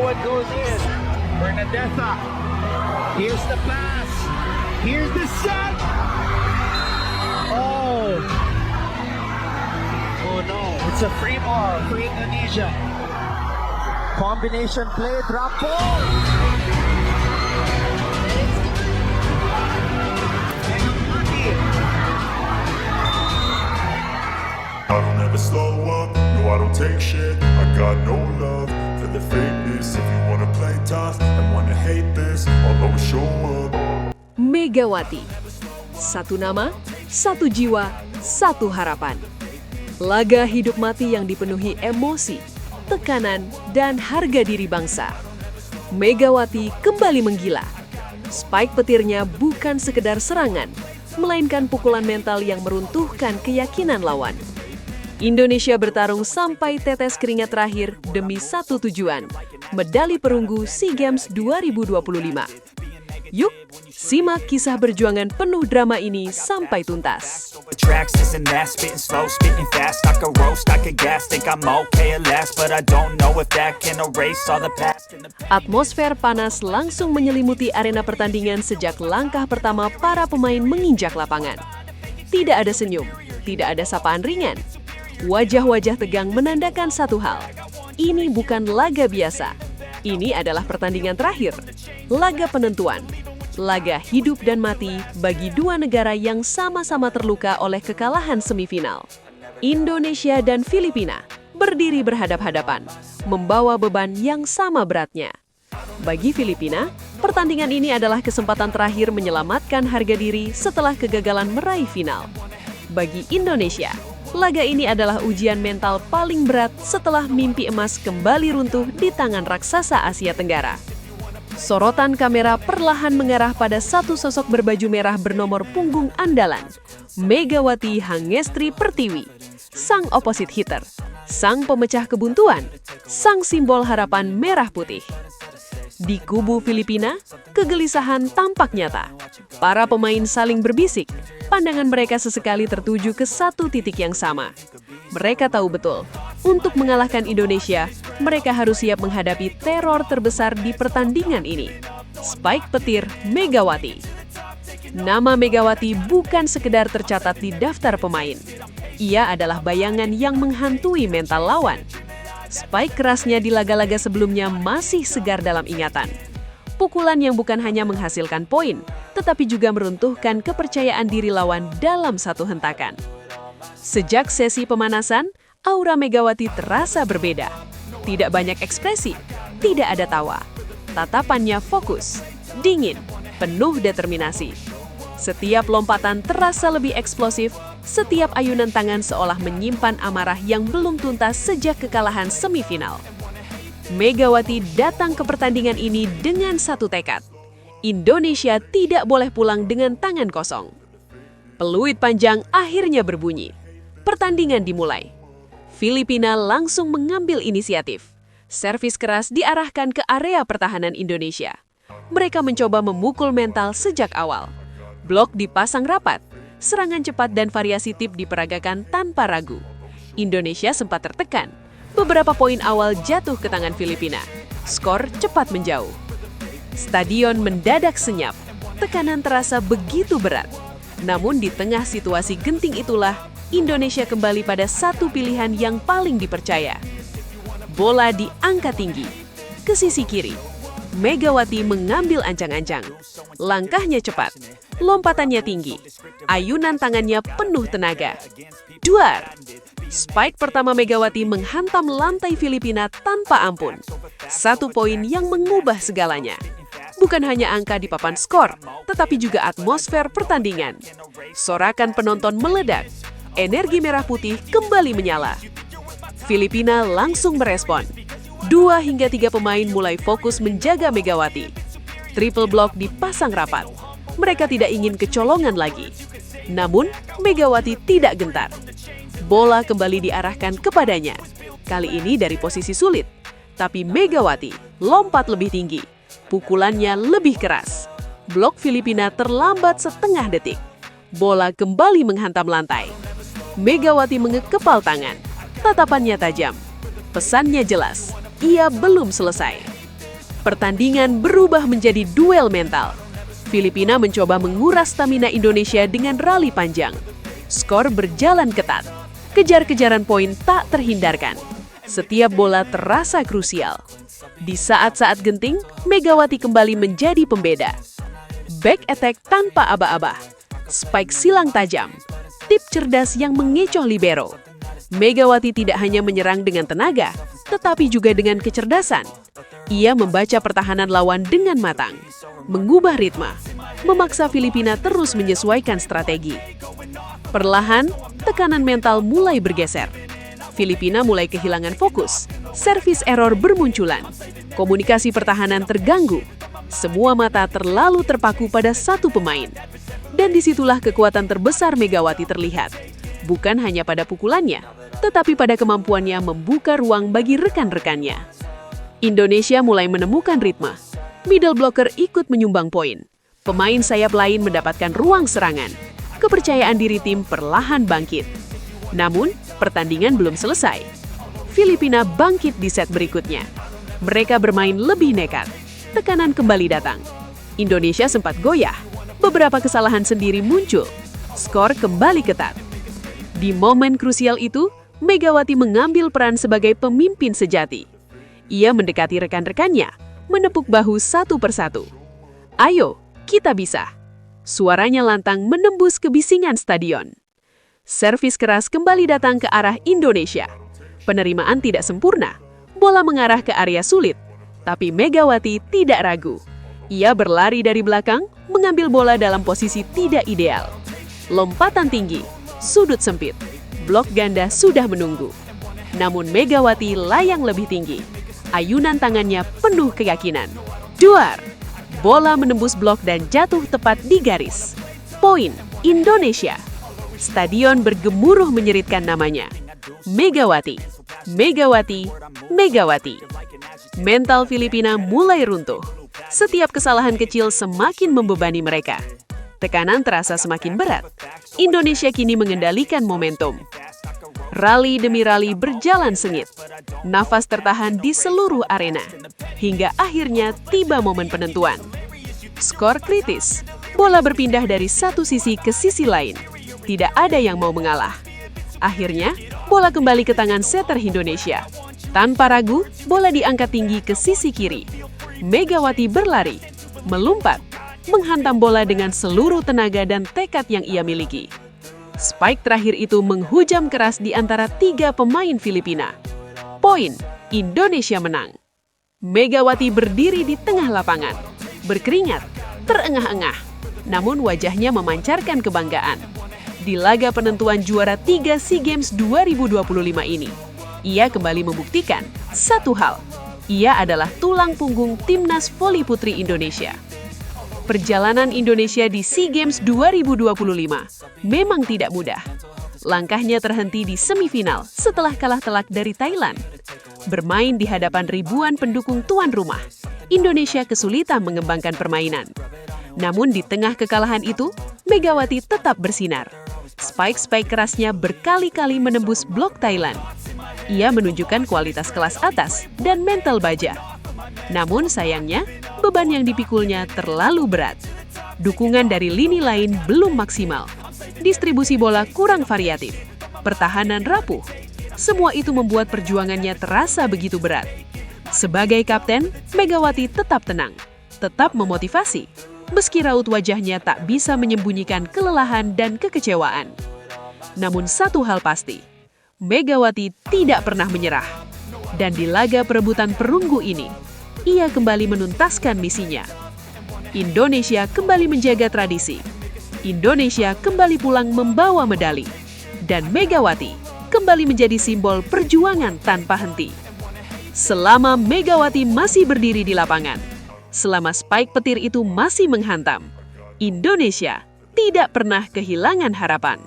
one goes in. Bernadetta. Here's the pass. Here's the shot. Oh. Oh no. It's a free ball for Indonesia. Combination play, drop ball. I don't ever slow up, no I don't take shit. I got no love for the fakeness. If you wanna play tough and wanna hate this, I'll always show up. Megawati. Satu nama, satu jiwa, satu harapan. Laga hidup mati yang dipenuhi emosi, tekanan, dan harga diri bangsa. Megawati kembali menggila. Spike petirnya bukan sekedar serangan, melainkan pukulan mental yang meruntuhkan keyakinan lawan. Indonesia bertarung sampai tetes keringat terakhir demi satu tujuan, medali perunggu SEA Games 2025. Yuk, simak kisah berjuangan penuh drama ini sampai tuntas. Atmosfer panas langsung menyelimuti arena pertandingan sejak langkah pertama para pemain menginjak lapangan. Tidak ada senyum, tidak ada sapaan ringan. Wajah-wajah tegang menandakan satu hal. Ini bukan laga biasa. Ini adalah pertandingan terakhir. Laga penentuan. Laga hidup dan mati bagi dua negara yang sama-sama terluka oleh kekalahan semifinal. Indonesia dan Filipina berdiri berhadap-hadapan, membawa beban yang sama beratnya. Bagi Filipina, pertandingan ini adalah kesempatan terakhir menyelamatkan harga diri setelah kegagalan meraih final. Bagi Indonesia, laga ini adalah ujian mental paling berat setelah mimpi emas kembali runtuh di tangan raksasa Asia Tenggara. Sorotan kamera perlahan mengarah pada satu sosok berbaju merah bernomor punggung andalan, Megawati Hangestri Pertiwi, sang opposite hitter, sang pemecah kebuntuan, sang simbol harapan merah putih. Di kubu Filipina, kegelisahan tampak nyata. Para pemain saling berbisik, pandangan mereka sesekali tertuju ke satu titik yang sama. Mereka tahu betul, untuk mengalahkan Indonesia, mereka harus siap menghadapi teror terbesar di pertandingan ini. Spike petir Megawati. Nama Megawati bukan sekedar tercatat di daftar pemain. Ia adalah bayangan yang menghantui mental lawan. Spike kerasnya di laga-laga sebelumnya masih segar dalam ingatan. Pukulan yang bukan hanya menghasilkan poin, tetapi juga meruntuhkan kepercayaan diri lawan dalam satu hentakan. Sejak sesi pemanasan, aura Megawati terasa berbeda. Tidak banyak ekspresi, tidak ada tawa. Tatapannya fokus, dingin, penuh determinasi. Setiap lompatan terasa lebih eksplosif, setiap ayunan tangan seolah menyimpan amarah yang belum tuntas sejak kekalahan semifinal. Megawati datang ke pertandingan ini dengan satu tekad. Indonesia tidak boleh pulang dengan tangan kosong. Peluit panjang akhirnya berbunyi. Pertandingan dimulai. Filipina langsung mengambil inisiatif. Servis keras diarahkan ke area pertahanan Indonesia. Mereka mencoba memukul mental sejak awal. Blok dipasang rapat, serangan cepat dan variasi tip diperagakan tanpa ragu. Indonesia sempat tertekan. Beberapa poin awal jatuh ke tangan Filipina. Skor cepat menjauh. Stadion mendadak senyap. Tekanan terasa begitu berat. Namun di tengah situasi genting itulah, Indonesia kembali pada satu pilihan yang paling dipercaya. Bola diangkat tinggi. Ke sisi kiri, Megawati mengambil ancang-ancang. Langkahnya cepat, lompatannya tinggi, ayunan tangannya penuh tenaga. Duar! Spike pertama Megawati menghantam lantai Filipina tanpa ampun. Satu poin yang mengubah segalanya. Bukan hanya angka di papan skor, tetapi juga atmosfer pertandingan. Sorakan penonton meledak. Energi merah putih kembali menyala. Filipina langsung merespon. 2 hingga 3 pemain mulai fokus menjaga Megawati. Triple block dipasang rapat. Mereka tidak ingin kecolongan lagi. Namun, Megawati tidak gentar. Bola kembali diarahkan kepadanya. Kali ini dari posisi sulit. Tapi Megawati lompat lebih tinggi. Pukulannya lebih keras. Blok Filipina terlambat setengah detik. Bola kembali menghantam lantai. Megawati mengekepal tangan. Tatapannya tajam. Pesannya jelas. Ia belum selesai. Pertandingan berubah menjadi duel mental. Filipina mencoba menguras stamina Indonesia dengan rally panjang. Skor berjalan ketat. Kejar-kejaran poin tak terhindarkan. Setiap bola terasa krusial. Di saat-saat genting, Megawati kembali menjadi pembeda. Back attack tanpa aba-aba. Spike silang tajam. Tip cerdas yang mengecoh libero. Megawati tidak hanya menyerang dengan tenaga, tetapi juga dengan kecerdasan. Ia membaca pertahanan lawan dengan matang, mengubah ritme, memaksa Filipina terus menyesuaikan strategi. Perlahan, tekanan mental mulai bergeser. Filipina mulai kehilangan fokus, servis error bermunculan, komunikasi pertahanan terganggu, semua mata terlalu terpaku pada satu pemain. Dan disitulah kekuatan terbesar Megawati terlihat, bukan hanya pada pukulannya, tetapi pada kemampuannya membuka ruang bagi rekan-rekannya. Indonesia mulai menemukan ritme. Middle blocker ikut menyumbang poin. Pemain sayap lain mendapatkan ruang serangan. Kepercayaan diri tim perlahan bangkit. Namun, pertandingan belum selesai. Filipina bangkit di set berikutnya. Mereka bermain lebih nekat. Tekanan kembali datang. Indonesia sempat goyah. Beberapa kesalahan sendiri muncul. Skor kembali ketat. Di momen krusial itu, Megawati mengambil peran sebagai pemimpin sejati. Ia mendekati rekan-rekannya, menepuk bahu satu persatu. "Ayo, kita bisa." Suaranya lantang menembus kebisingan stadion. Servis keras kembali datang ke arah Indonesia. Penerimaan tidak sempurna, bola mengarah ke area sulit. Tapi Megawati tidak ragu. Ia berlari dari belakang, mengambil bola dalam posisi tidak ideal. Lompatan tinggi, sudut sempit, blok ganda sudah menunggu. Namun Megawati layang lebih tinggi. Ayunan tangannya penuh keyakinan. Duar! Bola menembus blok dan jatuh tepat di garis. Poin Indonesia. Stadion bergemuruh menyeritkan namanya. Megawati, Megawati, Megawati. Mental Filipina mulai runtuh. Setiap kesalahan kecil semakin membebani mereka. Tekanan terasa semakin berat. Indonesia kini mengendalikan momentum. Rally demi rally berjalan sengit. Nafas tertahan di seluruh arena. Hingga akhirnya tiba momen penentuan. Skor kritis. Bola berpindah dari satu sisi ke sisi lain. Tidak ada yang mau mengalah. Akhirnya, bola kembali ke tangan setter Indonesia. Tanpa ragu, bola diangkat tinggi ke sisi kiri. Megawati berlari, melompat, menghantam bola dengan seluruh tenaga dan tekad yang ia miliki. Spike terakhir itu menghujam keras di antara tiga pemain Filipina. Poin, Indonesia menang. Megawati berdiri di tengah lapangan, berkeringat, terengah-engah, namun wajahnya memancarkan kebanggaan. Di laga penentuan juara 3 SEA Games 2025 ini, ia kembali membuktikan satu hal. Ia adalah tulang punggung timnas voli putri Indonesia. Perjalanan Indonesia di SEA Games 2025 memang tidak mudah. Langkahnya terhenti di semifinal setelah kalah telak dari Thailand. Bermain di hadapan ribuan pendukung tuan rumah, Indonesia kesulitan mengembangkan permainan. Namun di tengah kekalahan itu, Megawati tetap bersinar. Spike-spike kerasnya berkali-kali menembus blok Thailand. Ia menunjukkan kualitas kelas atas dan mental baja. Namun sayangnya, beban yang dipikulnya terlalu berat. Dukungan dari lini lain belum maksimal. Distribusi bola kurang variatif. Pertahanan rapuh. Semua itu membuat perjuangannya terasa begitu berat. Sebagai kapten, Megawati tetap tenang, tetap memotivasi. Meski raut wajahnya tak bisa menyembunyikan kelelahan dan kekecewaan. Namun satu hal pasti, Megawati tidak pernah menyerah. Dan di laga perebutan perunggu ini, ia kembali menuntaskan misinya. Indonesia kembali menjaga tradisi. Indonesia kembali pulang membawa medali. Dan Megawati kembali menjadi simbol perjuangan tanpa henti. Selama Megawati masih berdiri di lapangan, selama spike petir itu masih menghantam, Indonesia tidak pernah kehilangan harapan.